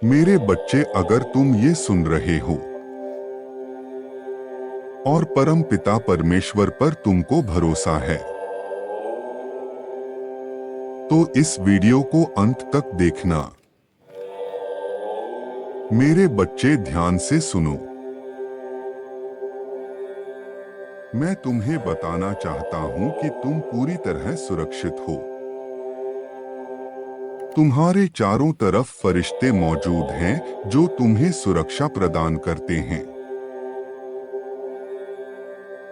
मेरे बच्चे, अगर तुम ये सुन रहे हो और परम पिता परमेश्वर पर तुमको भरोसा है, तो इस वीडियो को अंत तक देखना। मेरे बच्चे, ध्यान से सुनो। मैं तुम्हें बताना चाहता हूं कि तुम पूरी तरह सुरक्षित हो। तुम्हारे चारों तरफ फरिश्ते मौजूद हैं जो तुम्हें सुरक्षा प्रदान करते हैं।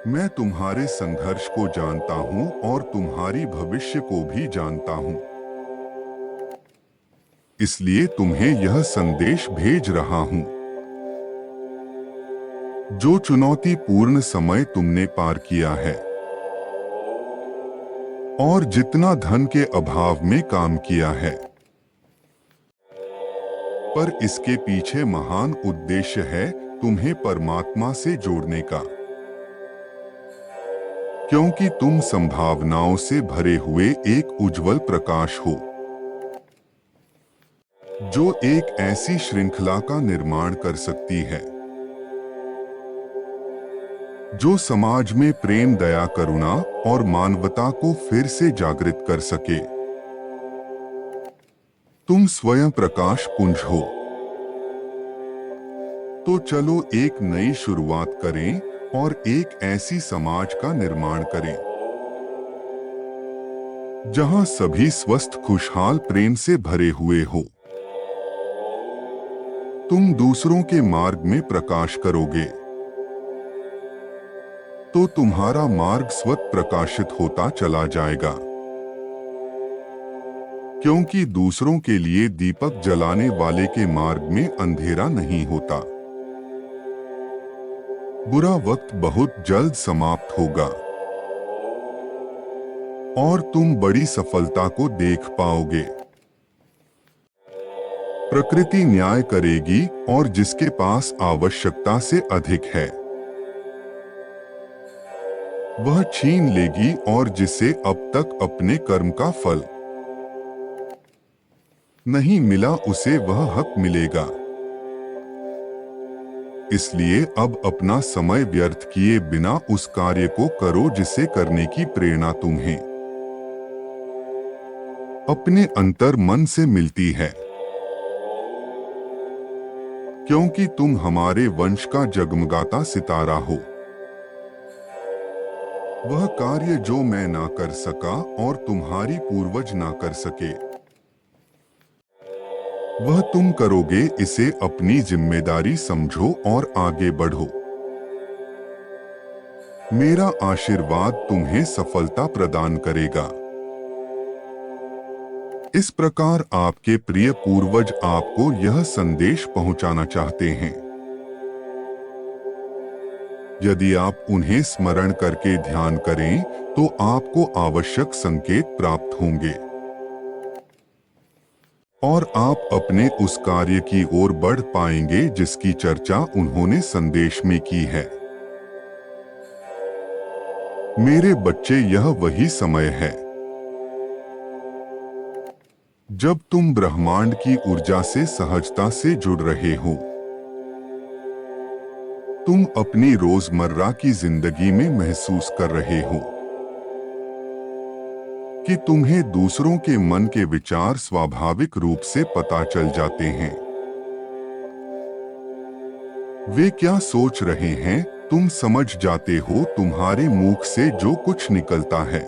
मैं तुम्हारे संघर्ष को जानता हूं और तुम्हारी भविष्य को भी जानता हूं। इसलिए तुम्हें यह संदेश भेज रहा हूं। जो चुनौतीपूर्ण समय तुमने पार किया है और जितना धन के अभाव में काम किया है, पर इसके पीछे महान उद्देश्य है तुम्हें परमात्मा से जोड़ने का। क्योंकि तुम संभावनाओं से भरे हुए एक उज्जवल प्रकाश हो, जो एक ऐसी श्रृंखला का निर्माण कर सकती है जो समाज में प्रेम, दया, करुणा और मानवता को फिर से जागृत कर सके। तुम स्वयं प्रकाश पुंज हो। तो चलो एक नई शुरुआत करें और एक ऐसी समाज का निर्माण करें जहां सभी स्वस्थ, खुशहाल, प्रेम से भरे हुए हो। तुम दूसरों के मार्ग में प्रकाश करोगे तो तुम्हारा मार्ग स्वतः प्रकाशित होता चला जाएगा। क्योंकि दूसरों के लिए दीपक जलाने वाले के मार्ग में अंधेरा नहीं होता। बुरा वक्त बहुत जल्द समाप्त होगा और तुम बड़ी सफलता को देख पाओगे। प्रकृति न्याय करेगी और जिसके पास आवश्यकता से अधिक है वह छीन लेगी, और जिसे अब तक अपने कर्म का फल नहीं मिला उसे वह हक मिलेगा। इसलिए अब अपना समय व्यर्थ किए बिना उस कार्य को करो जिसे करने की प्रेरणा तुम्हें अपने अंतर मन से मिलती है। क्योंकि तुम हमारे वंश का जगमगाता सितारा हो। वह कार्य जो मैं ना कर सका और तुम्हारी पूर्वज ना कर सके, वह तुम करोगे। इसे अपनी जिम्मेदारी समझो और आगे बढ़ो। मेरा आशीर्वाद तुम्हें सफलता प्रदान करेगा। इस प्रकार आपके प्रिय पूर्वज आपको यह संदेश पहुंचाना चाहते हैं। यदि आप उन्हें स्मरण करके ध्यान करें तो आपको आवश्यक संकेत प्राप्त होंगे और आप अपने उस कार्य की ओर बढ़ पाएंगे जिसकी चर्चा उन्होंने संदेश में की है। मेरे बच्चे, यह वही समय है जब तुम ब्रह्मांड की ऊर्जा से सहजता से जुड़ रहे हो। तुम अपनी रोजमर्रा की जिंदगी में महसूस कर रहे हो कि तुम्हें दूसरों के मन के विचार स्वाभाविक रूप से पता चल जाते हैं। वे क्या सोच रहे हैं तुम समझ जाते हो। तुम्हारे मुख से जो कुछ निकलता है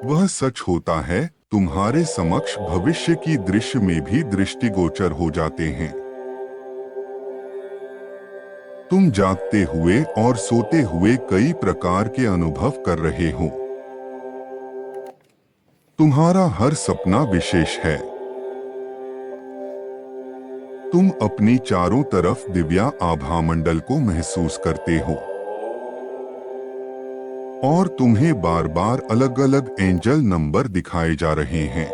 वह सच होता है। तुम्हारे समक्ष भविष्य की दृश्य में भी दृष्टिगोचर हो जाते हैं। तुम जागते हुए और सोते हुए कई प्रकार के अनुभव कर रहे हो। तुम्हारा हर सपना विशेष है। तुम अपनी चारों तरफ दिव्या आभामंडल को महसूस करते हो और तुम्हें बार बार अलग अलग एंजल नंबर दिखाए जा रहे हैं।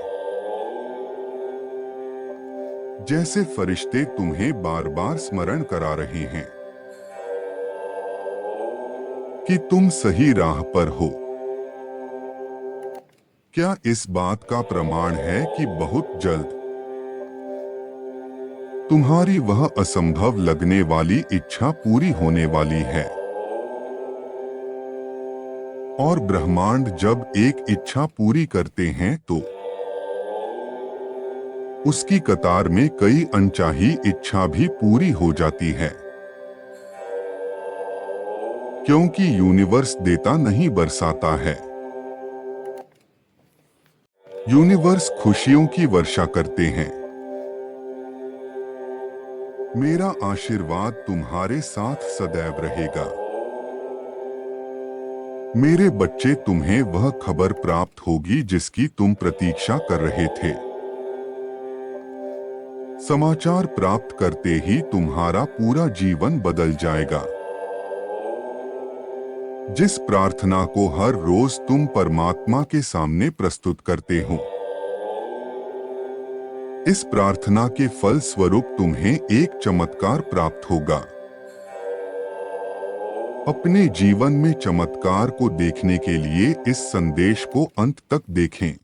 जैसे फरिश्ते तुम्हें बार बार स्मरण करा रहे हैं कि तुम सही राह पर हो। क्या इस बात का प्रमाण है कि बहुत जल्द तुम्हारी वह असंभव लगने वाली इच्छा पूरी होने वाली है। और ब्रह्मांड जब एक इच्छा पूरी करते हैं तो उसकी कतार में कई अनचाही इच्छा भी पूरी हो जाती है, क्योंकि यूनिवर्स देता नहीं बरसाता है। यूनिवर्स खुशियों की वर्षा करते हैं। मेरा आशीर्वाद तुम्हारे साथ सदैव रहेगा। मेरे बच्चे, तुम्हें वह खबर प्राप्त होगी जिसकी तुम प्रतीक्षा कर रहे थे। समाचार प्राप्त करते ही तुम्हारा पूरा जीवन बदल जाएगा। जिस प्रार्थना को हर रोज तुम परमात्मा के सामने प्रस्तुत करते हो, इस प्रार्थना के फल स्वरूप तुम्हें एक चमत्कार प्राप्त होगा। अपने जीवन में चमत्कार को देखने के लिए इस संदेश को अंत तक देखें।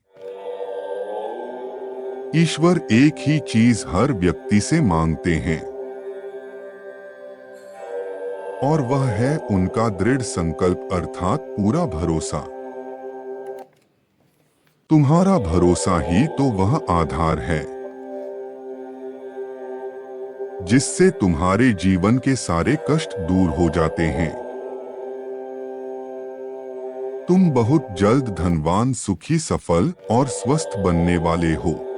ईश्वर एक ही चीज हर व्यक्ति से मांगते हैं, और वह है उनका दृढ़ संकल्प अर्थात पूरा भरोसा। तुम्हारा भरोसा ही तो वह आधार है जिससे तुम्हारे जीवन के सारे कष्ट दूर हो जाते हैं। तुम बहुत जल्द धनवान, सुखी, सफल और स्वस्थ बनने वाले हो।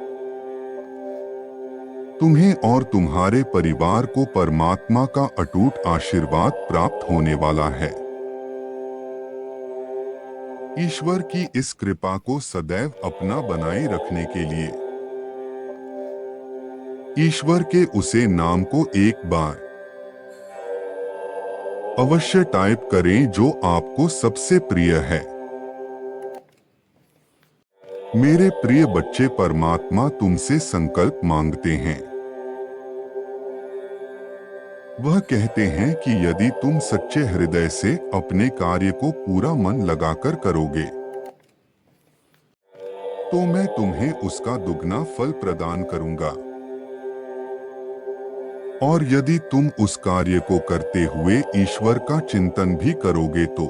तुम्हें और तुम्हारे परिवार को परमात्मा का अटूट आशीर्वाद प्राप्त होने वाला है। ईश्वर की इस कृपा को सदैव अपना बनाए रखने के लिए ईश्वर के उसे नाम को एक बार अवश्य टाइप करें जो आपको सबसे प्रिय है। मेरे प्रिय बच्चे, परमात्मा तुमसे संकल्प मांगते हैं। वह कहते हैं कि यदि तुम सच्चे हृदय से अपने कार्य को पूरा मन लगाकर करोगे तो मैं तुम्हें उसका दुगना फल प्रदान करूंगा। और यदि तुम उस कार्य को करते हुए ईश्वर का चिंतन भी करोगे तो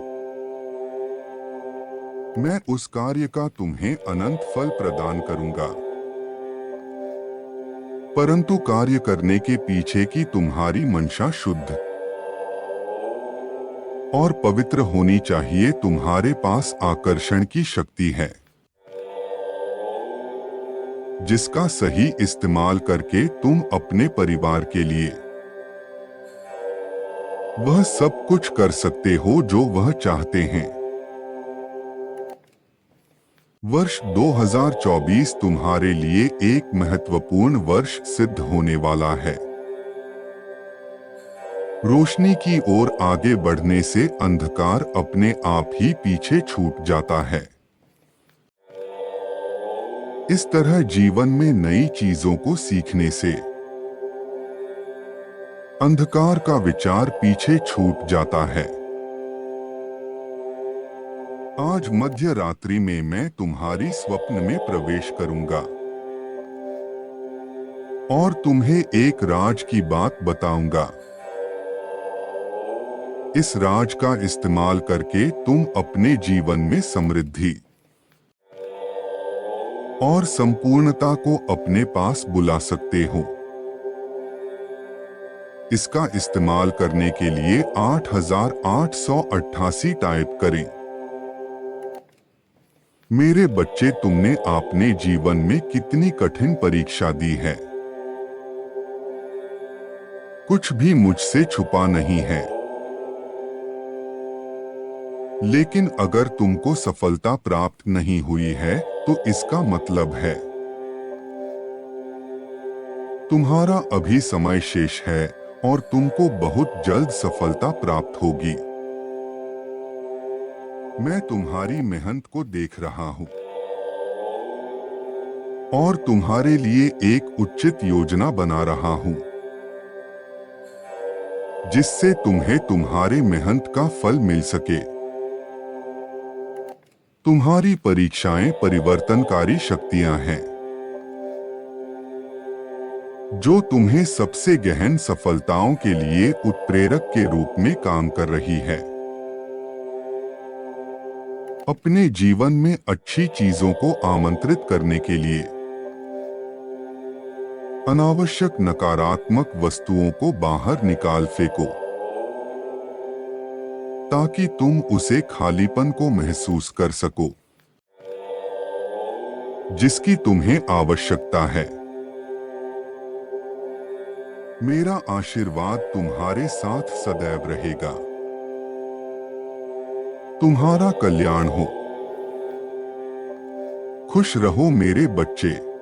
मैं उस कार्य का तुम्हें अनंत फल प्रदान करूंगा। परंतु कार्य करने के पीछे की तुम्हारी मंशा शुद्ध और पवित्र होनी चाहिए। तुम्हारे पास आकर्षण की शक्ति है जिसका सही इस्तेमाल करके तुम अपने परिवार के लिए वह सब कुछ कर सकते हो जो वह चाहते हैं। वर्ष 2024 तुम्हारे लिए एक महत्वपूर्ण वर्ष सिद्ध होने वाला है। रोशनी की ओर आगे बढ़ने से अंधकार अपने आप ही पीछे छूट जाता है। इस तरह जीवन में नई चीजों को सीखने से अंधकार का विचार पीछे छूट जाता है। आज मध्य रात्रि में मैं तुम्हारी स्वप्न में प्रवेश करूंगा और तुम्हें एक राज की बात बताऊंगा। इस राज का इस्तेमाल करके तुम अपने जीवन में समृद्धि और संपूर्णता को अपने पास बुला सकते हो। इसका इस्तेमाल करने के लिए 8888 टाइप करें। मेरे बच्चे, तुमने अपने जीवन में कितनी कठिन परीक्षा दी है। कुछ भी मुझसे छुपा नहीं है। लेकिन अगर तुमको सफलता प्राप्त नहीं हुई है तो इसका मतलब है तुम्हारा अभी समय शेष है और तुमको बहुत जल्द सफलता प्राप्त होगी। मैं तुम्हारी मेहनत को देख रहा हूं और तुम्हारे लिए एक उचित योजना बना रहा हूं जिससे तुम्हें तुम्हारे मेहनत का फल मिल सके। तुम्हारी परीक्षाएं परिवर्तनकारी शक्तियां हैं। जो तुम्हें सबसे गहन सफलताओं के लिए उत्प्रेरक के रूप में काम कर रही है। अपने जीवन में अच्छी चीजों को आमंत्रित करने के लिए अनावश्यक नकारात्मक वस्तुओं को बाहर निकाल फेंको, ताकि तुम उसे खालीपन को महसूस कर सको जिसकी तुम्हें आवश्यकता है। मेरा आशीर्वाद तुम्हारे साथ सदैव रहेगा। तुम्हारा कल्याण हो। खुश रहो मेरे बच्चे।